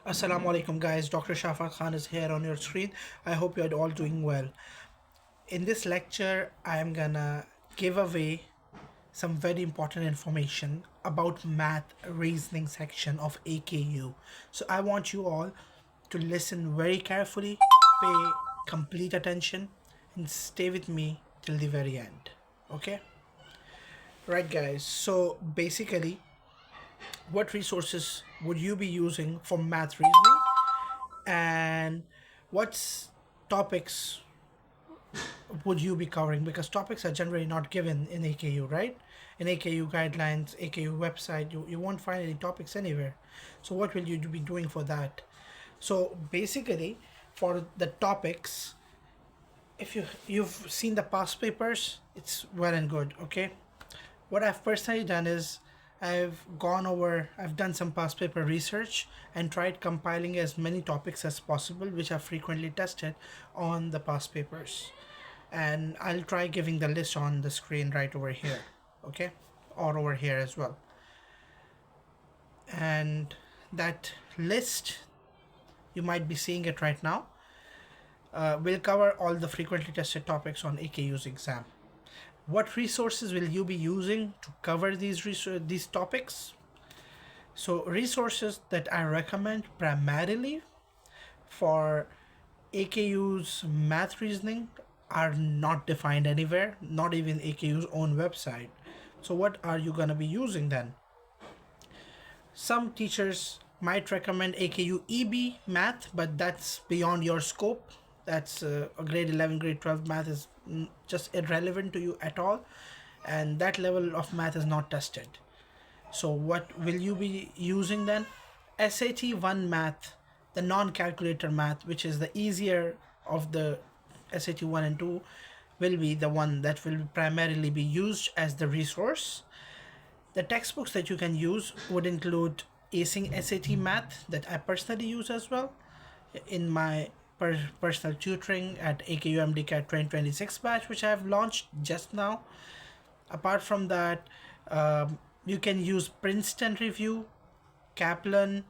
Assalamu alaikum guys, Dr. Shafa Khan is here on your screen. I hope you're all doing well. In this lecture, I am gonna give away some very important information about math reasoning section of AKU. So I want you all to listen very carefully, pay complete attention, and stay with me till the very end. Okay? Right guys, so basically what resources would you be using for math reasoning and what topics would you be covering, because topics are generally not given in AKU, right? In AKU guidelines, AKU website, you won't find any topics anywhere. So what will you be doing for that? So basically for the topics, if you've seen the past papers, it's well and good. Okay, what I've personally done is I've done some past paper research and tried compiling as many topics as possible which are frequently tested on the past papers. And I'll try giving the list on the screen right over here, okay? Or over here as well. And that list, you might be seeing it right now, will cover all the frequently tested topics on AKU's exam. What resources will you be using to cover these topics? So resources that I recommend primarily for AKU's math reasoning are not defined anywhere, not even AKU's own website. So what are you going to be using then? Some teachers might recommend AKU EB math, but that's beyond your scope. That's a grade 11, grade 12 math is just irrelevant to you at all, and that level of math is not tested. So what will you be using then? SAT 1 math, the non-calculator math, which is the easier of the SAT 1 and 2, will be the one that will primarily be used as the resource. The textbooks that you can use would include Acing SAT Math, that I personally use as well in my personal tutoring at AKU MDCAT 2026 batch, which I have launched just now. Apart from that, you can use Princeton Review, Kaplan,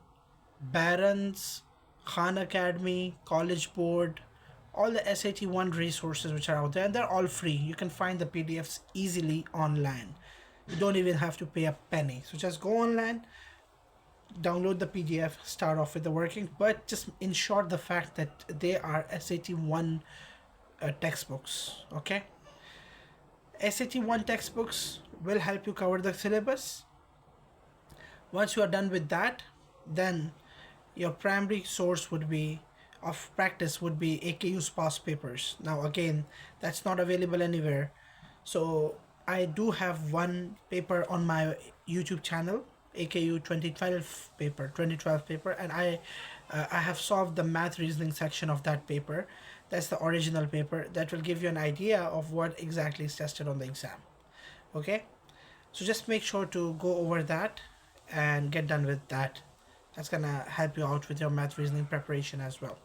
Barron's, Khan Academy, College Board, all the SAT 1 resources which are out there, and they're all free. You can find the PDFs easily online. You don't even have to pay a penny. So just go online, download the PDF, start off with the working, but just ensure the fact that they are SAT 1 textbooks. Okay, SAT 1 textbooks will help you cover the syllabus. Once you are done with that, then your primary source would be of practice would be AKU's past papers. Now again, that's not available anywhere. So I do have one paper on my YouTube channel, AKU 2012 paper, and I have solved the math reasoning section of that paper. That's the original paper that will give you an idea of what exactly is tested on the exam. Okay, so just make sure to go over that and get done with that. That's gonna help you out with your math reasoning preparation as well.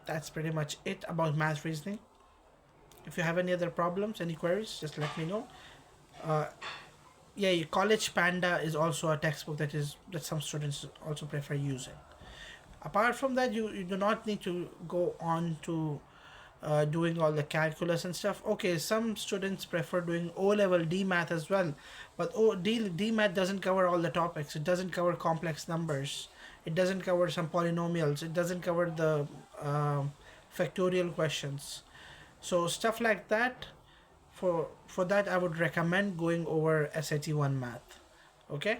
That's pretty much it about math reasoning. If you have any other problems, any queries, just let me know. Yeah, College Panda is also a textbook that some students also prefer using. Apart from that, you do not need to go on to doing all the calculus and stuff. Okay, some students prefer doing O level D math as well, but D math doesn't cover all the topics. It doesn't cover complex numbers. It doesn't cover some polynomials. It doesn't cover the factorial questions. So stuff like that, for that I would recommend going over SAT 1 math. Okay,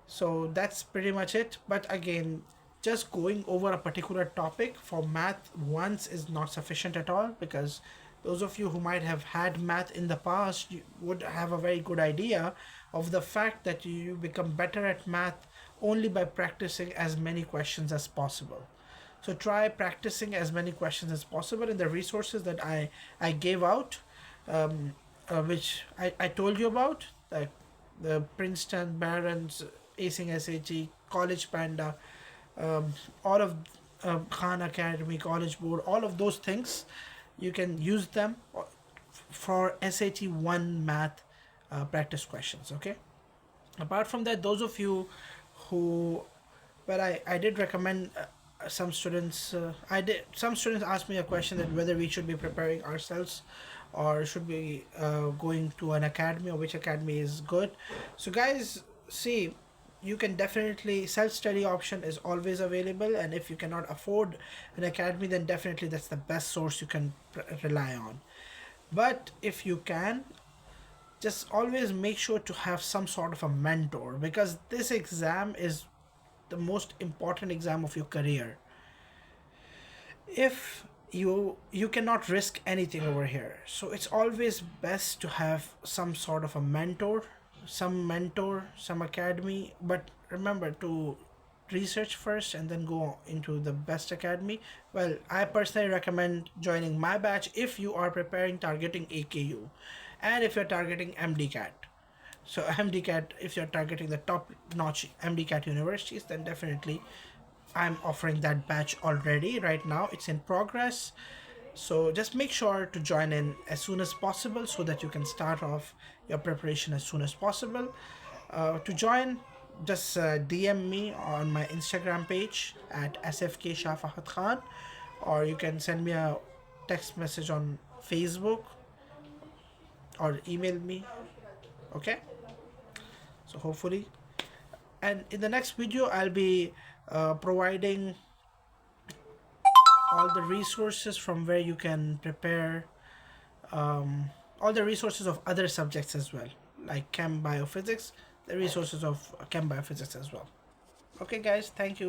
so that's pretty much it. But again, just going over a particular topic for math once is not sufficient at all, because those of you who might have had math in the past, you would have a very good idea of the fact that you become better at math only by practicing as many questions as possible. So try practicing as many questions as possible in the resources that I gave out, which I told you about, like the Princeton, Barron's, Acing SAT, College Panda, all of Khan Academy, College Board, all of those things. You can use them for SAT 1 math practice questions. Okay. Apart from that, those of you who, but I did recommend some students. Some students asked me a question that whether we should be preparing ourselves or should be going to an academy, or which academy is good. So guys, see, you can definitely, self-study option is always available, and if you cannot afford an academy, then definitely that's the best source you can rely on. But if you can, just always make sure to have some sort of a mentor, because this exam is the most important exam of your career. If you cannot risk anything over here, so it's always best to have some sort of a mentor, some academy. But remember to research first and then go into the best academy. Well, I personally recommend joining my batch if you are preparing targeting AKU, and if you're targeting MDCAT. So MDCAT, if you're targeting the top notch MDCAT universities, then definitely I'm offering that batch already right now. It's in progress. So just make sure to join in as soon as possible so that you can start off your preparation as soon as possible. To join, just DM me on my Instagram page at SFK Shah Fahad Khan, or you can send me a text message on Facebook or email me. Okay? So hopefully, and in the next video, I'll be providing all the resources from where you can prepare, all the resources of other subjects as well, like chem biophysics, the resources of chem biophysics as well. Okay guys, thank you.